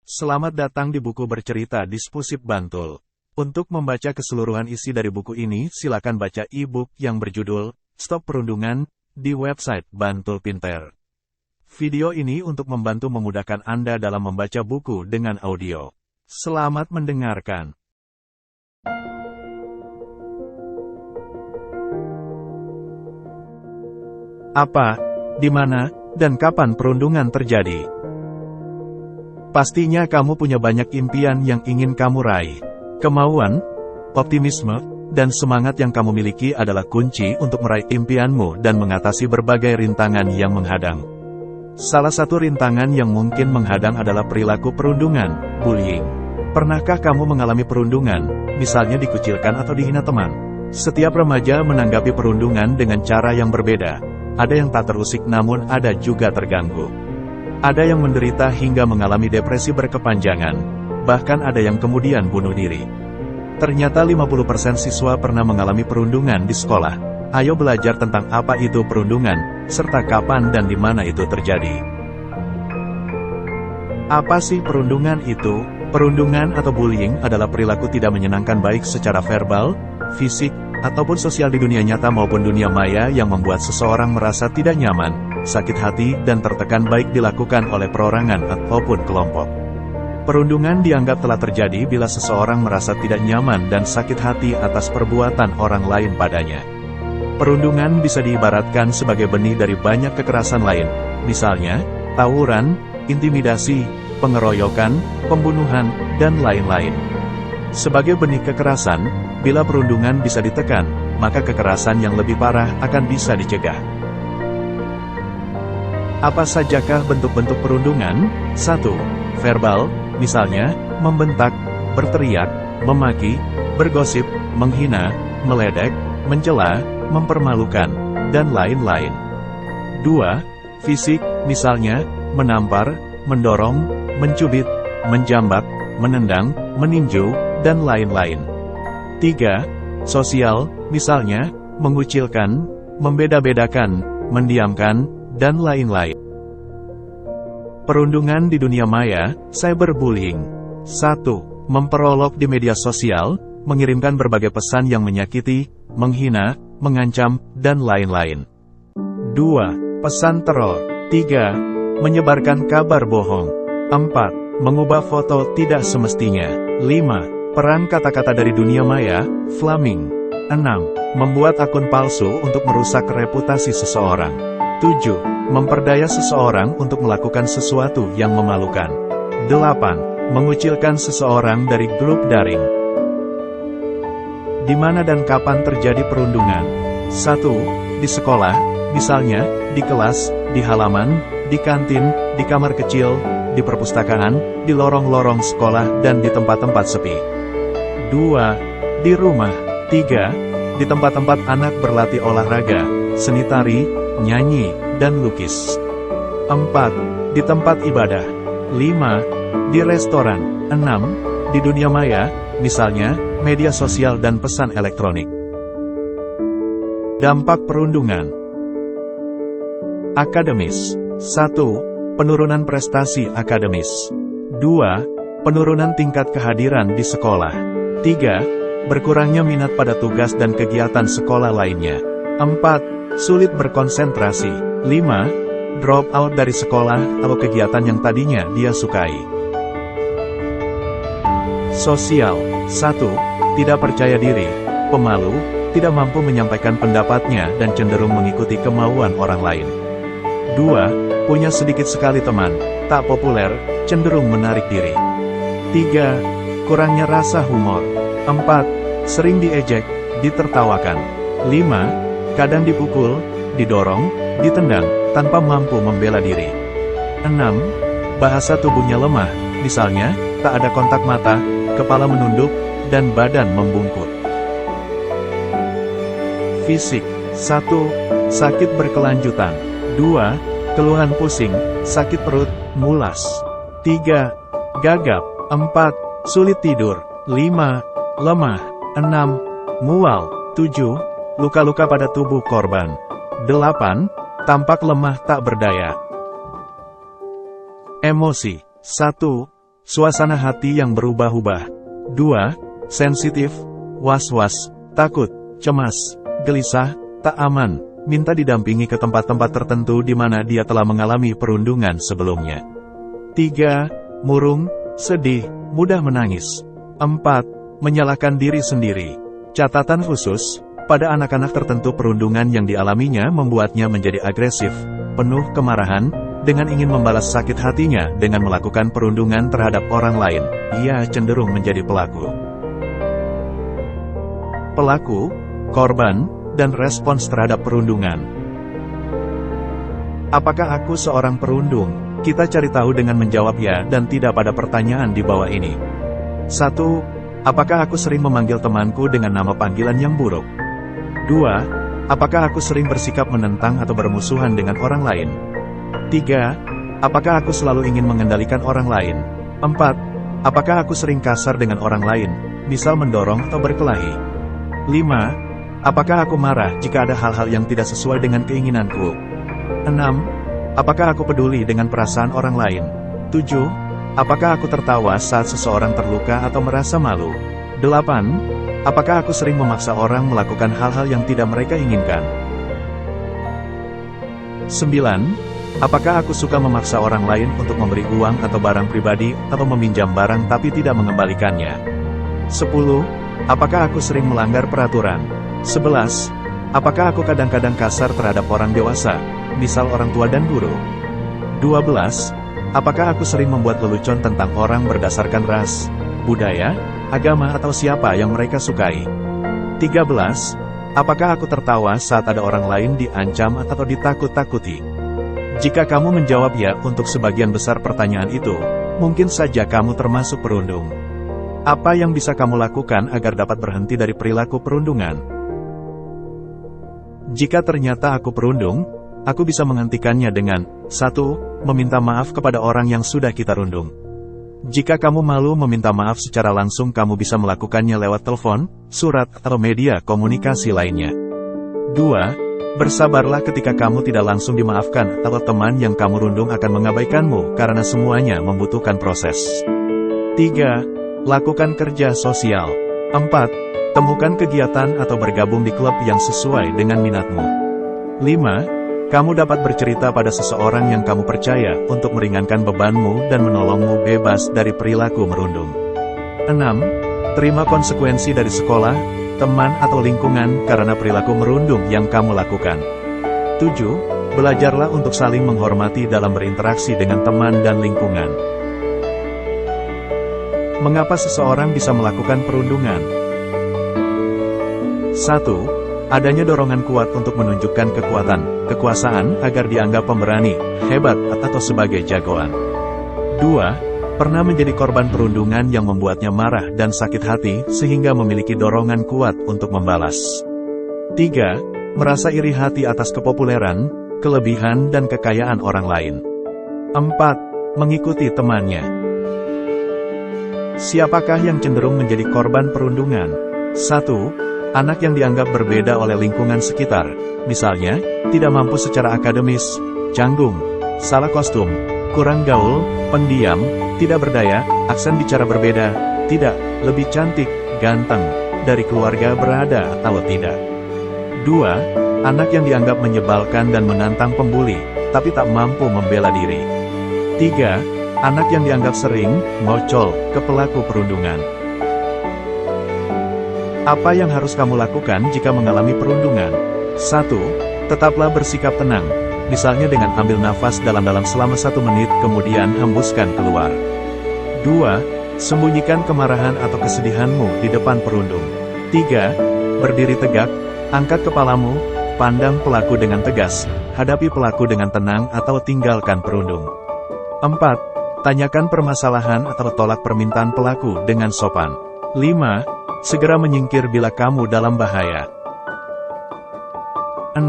Selamat datang di buku bercerita Diskursif Bantul. Untuk membaca keseluruhan isi dari buku ini, silakan baca e-book yang berjudul Stop Perundungan di website Bantul Pinter. Video ini untuk membantu memudahkan Anda dalam membaca buku dengan audio. Selamat mendengarkan. Apa, di mana, dan kapan perundungan terjadi? Pastinya kamu punya banyak impian yang ingin kamu raih. Kemauan, optimisme, dan semangat yang kamu miliki adalah kunci untuk meraih impianmu dan mengatasi berbagai rintangan yang menghadang. Salah satu rintangan yang mungkin menghadang adalah perilaku perundungan, bullying. Pernahkah kamu mengalami perundungan, misalnya dikucilkan atau dihina teman? Setiap remaja menanggapi perundungan dengan cara yang berbeda. Ada yang tak terusik namun ada juga terganggu. Ada yang menderita hingga mengalami depresi berkepanjangan, bahkan ada yang kemudian bunuh diri. Ternyata 50% siswa pernah mengalami perundungan di sekolah. Ayo belajar tentang apa itu perundungan, serta kapan dan di mana itu terjadi. Apa sih perundungan itu? Perundungan atau bullying adalah perilaku tidak menyenangkan baik secara verbal, fisik, ataupun sosial di dunia nyata maupun dunia maya yang membuat seseorang merasa tidak nyaman, sakit hati, dan tertekan baik dilakukan oleh perorangan ataupun kelompok. Perundungan dianggap telah terjadi bila seseorang merasa tidak nyaman dan sakit hati atas perbuatan orang lain padanya. Perundungan bisa diibaratkan sebagai benih dari banyak kekerasan lain, misalnya, tawuran, intimidasi, pengeroyokan, pembunuhan, dan lain-lain. Sebagai benih kekerasan, bila perundungan bisa ditekan, maka kekerasan yang lebih parah akan bisa dicegah. Apa sajakah bentuk-bentuk perundungan? 1. Verbal, misalnya, membentak, berteriak, memaki, bergosip, menghina, meledek, mencela, mempermalukan, dan lain-lain. 2. Fisik, misalnya, menampar, mendorong, mencubit, menjambak, menendang, meninju, dan lain-lain. 3. Sosial, misalnya, mengucilkan, membeda-bedakan, mendiamkan, dan lain-lain. Perundungan di dunia maya, cyberbullying. 1. Memperolok di media sosial, mengirimkan berbagai pesan yang menyakiti, menghina, mengancam, dan lain-lain. 2. Pesan teror. 3. Menyebarkan kabar bohong. 4. Mengubah foto tidak semestinya. 5. Peran kata-kata dari dunia maya, flaming. 6. Membuat akun palsu untuk merusak reputasi seseorang. 7. Memperdaya seseorang untuk melakukan sesuatu yang memalukan. 8. Mengucilkan seseorang dari grup daring. Di mana dan kapan terjadi perundungan? 1. Di sekolah, misalnya, di kelas, di halaman, di kantin, di kamar kecil, di perpustakaan, di lorong-lorong sekolah, dan di tempat-tempat sepi. 2. Di rumah. 3. Di tempat-tempat anak berlatih olahraga, seni tari, nyanyi, dan lukis. 4. Di tempat ibadah. 5. Di restoran. 6. Di dunia maya, misalnya, media sosial dan pesan elektronik. Dampak perundungan. Akademis. 1. Penurunan prestasi akademis. 2. Penurunan tingkat kehadiran di sekolah. 3. Berkurangnya minat pada tugas dan kegiatan sekolah lainnya. 4. Sulit berkonsentrasi. 5. Drop out dari sekolah atau kegiatan yang tadinya dia sukai. Sosial. 1. Tidak percaya diri, pemalu, tidak mampu menyampaikan pendapatnya dan cenderung mengikuti kemauan orang lain. 2. Punya sedikit sekali teman, tak populer, cenderung menarik diri. 3. Kurangnya rasa humor. 4. Sering diejek, ditertawakan. 5. Kadang dipukul, didorong, ditendang, tanpa mampu membela diri. 6. Bahasa tubuhnya lemah, misalnya, tak ada kontak mata, kepala menunduk, dan badan membungkuk. Fisik. 1. Sakit berkelanjutan. 2. Keluhan pusing, sakit perut, mulas. 3. Gagap. 4. Sulit tidur. 5. Lemah. 6. Mual. 7. Luka-luka pada tubuh korban. 8. Tampak lemah tak berdaya. Emosi. 1. suasana hati yang berubah-ubah. 2. Sensitif, was-was, takut, cemas, gelisah, tak aman, minta didampingi ke tempat-tempat tertentu di mana dia telah mengalami perundungan sebelumnya. 3. Murung, sedih, mudah menangis. 4. Menyalahkan diri sendiri. Catatan khusus, pada anak-anak tertentu perundungan yang dialaminya membuatnya menjadi agresif, penuh kemarahan, dengan ingin membalas sakit hatinya dengan melakukan perundungan terhadap orang lain. Ia cenderung menjadi pelaku. Pelaku, korban, dan respons terhadap perundungan. Apakah aku seorang perundung? Kita cari tahu dengan menjawab ya dan tidak pada pertanyaan di bawah ini. 1. Apakah aku sering memanggil temanku dengan nama panggilan yang buruk? 2. Apakah aku sering bersikap menentang atau bermusuhan dengan orang lain? 3. Apakah aku selalu ingin mengendalikan orang lain? 4. Apakah aku sering kasar dengan orang lain, misal mendorong atau berkelahi? 5. Apakah aku marah jika ada hal-hal yang tidak sesuai dengan keinginanku? 6. Apakah aku peduli dengan perasaan orang lain? 7. Apakah aku tertawa saat seseorang terluka atau merasa malu? 8. Apakah aku sering memaksa orang melakukan hal-hal yang tidak mereka inginkan? 9. Apakah aku suka memaksa orang lain untuk memberi uang atau barang pribadi, atau meminjam barang tapi tidak mengembalikannya? 10. Apakah aku sering melanggar peraturan? 11. Apakah aku kadang-kadang kasar terhadap orang dewasa, misal orang tua dan guru? 12. Apakah aku sering membuat lelucon tentang orang berdasarkan ras, budaya, agama atau siapa yang mereka sukai? 13. Apakah aku tertawa saat ada orang lain diancam atau ditakut-takuti? Jika kamu menjawab ya untuk sebagian besar pertanyaan itu, mungkin saja kamu termasuk perundung. Apa yang bisa kamu lakukan agar dapat berhenti dari perilaku perundungan? Jika ternyata aku perundung, aku bisa menghentikannya dengan 1. Meminta maaf kepada orang yang sudah kita rundung. Jika kamu malu meminta maaf secara langsung, kamu bisa melakukannya lewat telepon, surat, atau media komunikasi lainnya. 2. Bersabarlah ketika kamu tidak langsung dimaafkan, atau teman yang kamu rundung akan mengabaikanmu, karena semuanya membutuhkan proses. 3. Lakukan kerja sosial. 4. Temukan kegiatan atau bergabung di klub yang sesuai dengan minatmu. 5. Kamu dapat bercerita pada seseorang yang kamu percaya untuk meringankan bebanmu dan menolongmu bebas dari perilaku merundung. 6. Terima konsekuensi dari sekolah, teman atau lingkungan karena perilaku merundung yang kamu lakukan. 7. Belajarlah untuk saling menghormati dalam berinteraksi dengan teman dan lingkungan. Mengapa seseorang bisa melakukan perundungan? 1. Adanya dorongan kuat untuk menunjukkan kekuasaan agar dianggap pemberani, hebat, atau sebagai jagoan. 2. Pernah menjadi korban perundungan yang membuatnya marah dan sakit hati sehingga memiliki dorongan kuat untuk membalas. 3. Merasa iri hati atas kepopuleran, kelebihan dan kekayaan orang lain. 4. Mengikuti temannya. Siapakah yang cenderung menjadi korban perundungan? 1. Anak yang dianggap berbeda oleh lingkungan sekitar, misalnya, tidak mampu secara akademis, canggung, salah kostum, kurang gaul, pendiam, tidak berdaya, aksen bicara berbeda, tidak, lebih cantik, ganteng, dari keluarga berada atau tidak. 2. Anak yang dianggap menyebalkan dan menantang pembuli, tapi tak mampu membela diri. 3. Anak yang dianggap sering, ngocol, ke pelaku perundungan. Apa yang harus kamu lakukan jika mengalami perundungan? 1. Tetaplah bersikap tenang, misalnya dengan ambil nafas dalam-dalam selama 1 menit kemudian hembuskan keluar. 2. Sembunyikan kemarahan atau kesedihanmu di depan perundung. 3. Berdiri tegak, angkat kepalamu, pandang pelaku dengan tegas, hadapi pelaku dengan tenang atau tinggalkan perundung. 4. Tanyakan permasalahan atau tolak permintaan pelaku dengan sopan. 5. Segera menyingkir bila kamu dalam bahaya. 6.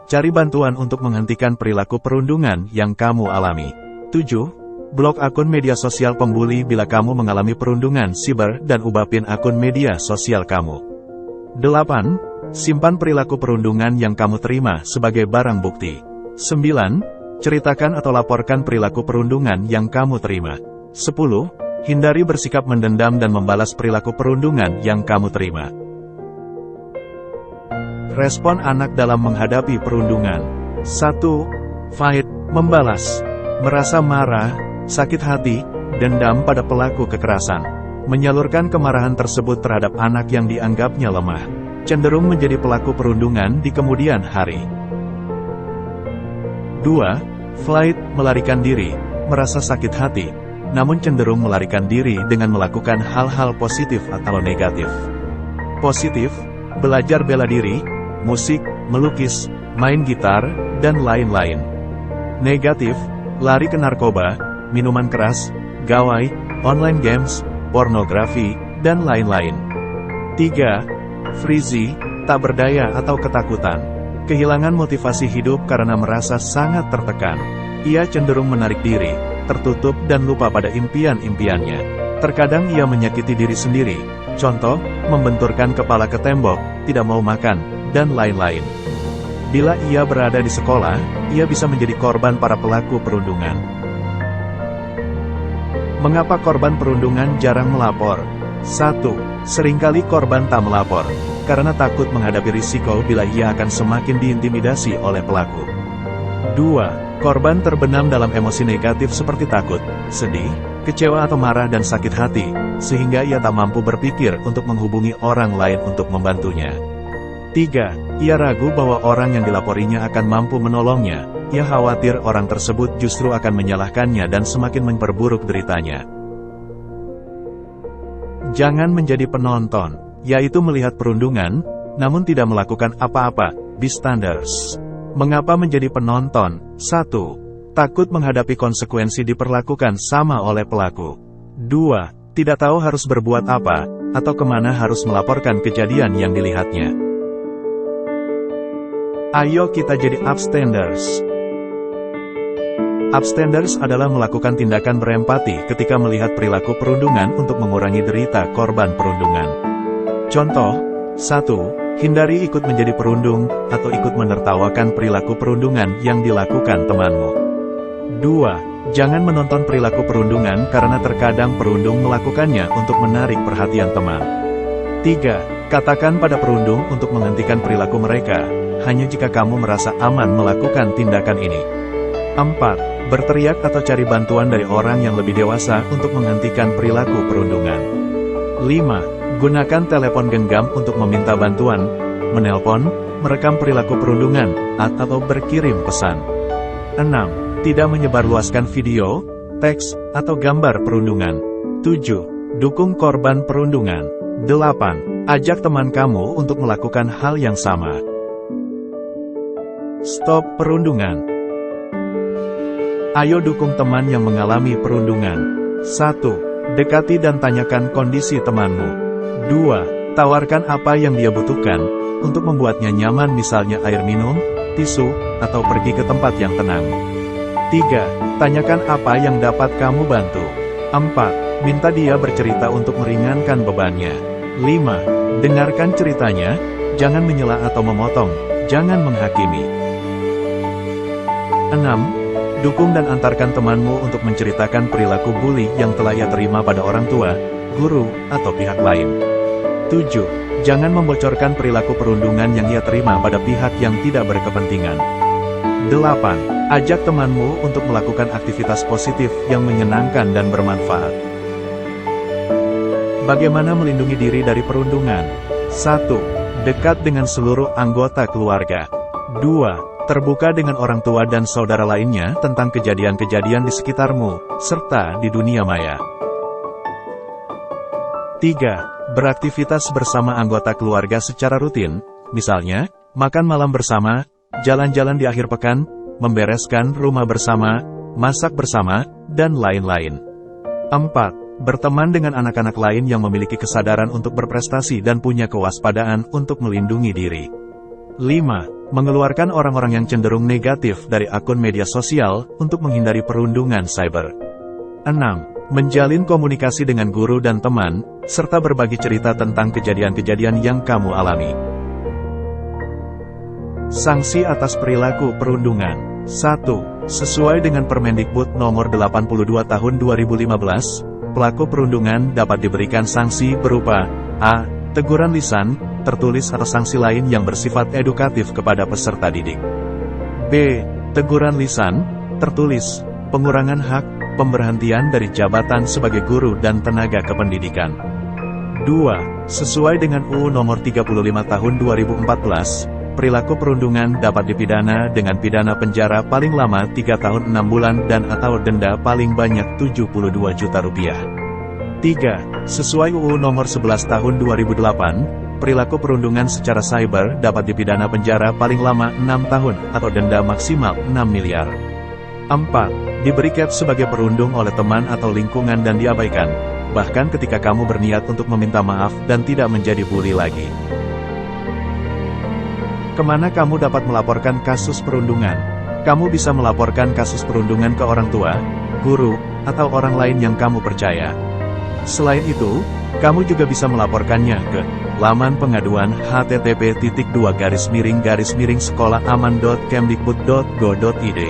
Cari bantuan untuk menghentikan perilaku perundungan yang kamu alami. 7. Blok akun media sosial pembuli bila kamu mengalami perundungan siber dan ubah PIN akun media sosial kamu. 8. Simpan perilaku perundungan yang kamu terima sebagai barang bukti. 9. Ceritakan atau laporkan perilaku perundungan yang kamu terima. 10. Hindari bersikap mendendam dan membalas perilaku perundungan yang kamu terima. Respon anak dalam menghadapi perundungan. 1. Fight, membalas. Merasa marah, sakit hati, dendam pada pelaku kekerasan. Menyalurkan kemarahan tersebut terhadap anak yang dianggapnya lemah. Cenderung menjadi pelaku perundungan di kemudian hari. 2. Flight, melarikan diri. Merasa sakit hati, namun cenderung melarikan diri dengan melakukan hal-hal positif atau negatif. Positif, belajar bela diri, musik, melukis, main gitar, dan lain-lain. Negatif, lari ke narkoba, minuman keras, gawai, online games, pornografi, dan lain-lain. 3. Freezy, tak berdaya atau ketakutan. Kehilangan motivasi hidup karena merasa sangat tertekan. Ia cenderung menarik diri, tertutup dan lupa pada impian-impiannya. Terkadang ia menyakiti diri sendiri. Contoh, membenturkan kepala ke tembok, tidak mau makan, dan lain-lain. Bila ia berada di sekolah, ia bisa menjadi korban para pelaku perundungan. Mengapa korban perundungan jarang melapor? 1. Seringkali korban tak melapor, karena takut menghadapi risiko bila ia akan semakin diintimidasi oleh pelaku. 2. Korban terbenam dalam emosi negatif seperti takut, sedih, kecewa atau marah dan sakit hati, sehingga ia tak mampu berpikir untuk menghubungi orang lain untuk membantunya. 3. Ia ragu bahwa orang yang dilaporinya akan mampu menolongnya. Ia khawatir orang tersebut justru akan menyalahkannya dan semakin memperburuk deritanya. Jangan menjadi penonton, yaitu melihat perundungan, namun tidak melakukan apa-apa. Bystanders. Mengapa menjadi penonton? 1. Takut menghadapi konsekuensi diperlakukan sama oleh pelaku. 2. Tidak tahu harus berbuat apa, atau kemana harus melaporkan kejadian yang dilihatnya. Ayo kita jadi upstanders. Upstanders adalah melakukan tindakan berempati ketika melihat perilaku perundungan untuk mengurangi derita korban perundungan. Contoh, 1. Hindari ikut menjadi perundung, atau ikut menertawakan perilaku perundungan yang dilakukan temanmu. 2. Jangan menonton perilaku perundungan karena terkadang perundung melakukannya untuk menarik perhatian teman. 3. Katakan pada perundung untuk menghentikan perilaku mereka, hanya jika kamu merasa aman melakukan tindakan ini. 4. Berteriak atau cari bantuan dari orang yang lebih dewasa untuk menghentikan perilaku perundungan. 5. Gunakan telepon genggam untuk meminta bantuan, menelpon, merekam perilaku perundungan, atau berkirim pesan. 6. Tidak menyebarluaskan video, teks, atau gambar perundungan. 7. Dukung korban perundungan. 8. Ajak teman kamu untuk melakukan hal yang sama. Stop perundungan. Ayo dukung teman yang mengalami perundungan. 1. Dekati dan tanyakan kondisi temanmu. 2. Tawarkan apa yang dia butuhkan, untuk membuatnya nyaman, misalnya air minum, tisu, atau pergi ke tempat yang tenang. 3. Tanyakan apa yang dapat kamu bantu. 4. Minta dia bercerita untuk meringankan bebannya. 5. Dengarkan ceritanya, jangan menyela atau memotong, jangan menghakimi. 6. Dukung dan antarkan temanmu untuk menceritakan perilaku bully yang telah ia terima pada orang tua, guru, atau pihak lain. 7. Jangan membocorkan perilaku perundungan yang ia terima pada pihak yang tidak berkepentingan. 8. Ajak temanmu untuk melakukan aktivitas positif yang menyenangkan dan bermanfaat. Bagaimana melindungi diri dari perundungan? 1. Dekat dengan seluruh anggota keluarga. 2. Terbuka dengan orang tua dan saudara lainnya tentang kejadian-kejadian di sekitarmu, serta di dunia maya. 3. Beraktivitas bersama anggota keluarga secara rutin, misalnya, makan malam bersama, jalan-jalan di akhir pekan, membereskan rumah bersama, masak bersama, dan lain-lain. 4. Berteman dengan anak-anak lain yang memiliki kesadaran untuk berprestasi dan punya kewaspadaan untuk melindungi diri. 5. Mengeluarkan orang-orang yang cenderung negatif dari akun media sosial untuk menghindari perundungan cyber. 6. Menjalin komunikasi dengan guru dan teman, serta berbagi cerita tentang kejadian-kejadian yang kamu alami. Sanksi atas perilaku perundungan. 1. Sesuai dengan Permendikbud Nomor 82 Tahun 2015, pelaku perundungan dapat diberikan sanksi berupa a. Teguran lisan, tertulis atau sanksi lain yang bersifat edukatif kepada peserta didik. b. Teguran lisan, tertulis, pengurangan hak, pemberhentian dari jabatan sebagai guru dan tenaga kependidikan. 2. Sesuai dengan UU Nomor 35 Tahun 2014, perilaku perundungan dapat dipidana dengan pidana penjara paling lama 3 tahun 6 bulan dan atau denda paling banyak Rp72 juta. 3. Sesuai UU Nomor 11 Tahun 2008, perilaku perundungan secara cyber dapat dipidana penjara paling lama 6 tahun atau denda maksimal 6 miliar. 4. Diberi cap sebagai perundung oleh teman atau lingkungan dan diabaikan, bahkan ketika kamu berniat untuk meminta maaf dan tidak menjadi bully lagi. Kemana kamu dapat melaporkan kasus perundungan? Kamu bisa melaporkan kasus perundungan ke orang tua, guru, atau orang lain yang kamu percaya. Selain itu, kamu juga bisa melaporkannya ke laman pengaduan http://sekolahAman.kemdikbud.go.id,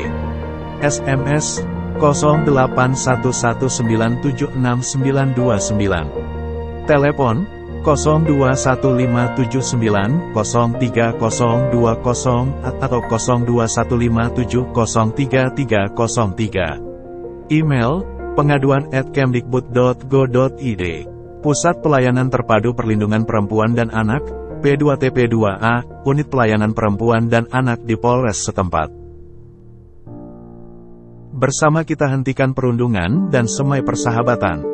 SMS 0819766929, telepon 0215790320 atau 0215703303, email pengaduan@kemdikbud.go.id. Pusat Pelayanan Terpadu Perlindungan Perempuan dan Anak, P2TP2A, Unit Pelayanan Perempuan dan Anak di Polres setempat. Bersama kita hentikan perundungan dan semai persahabatan.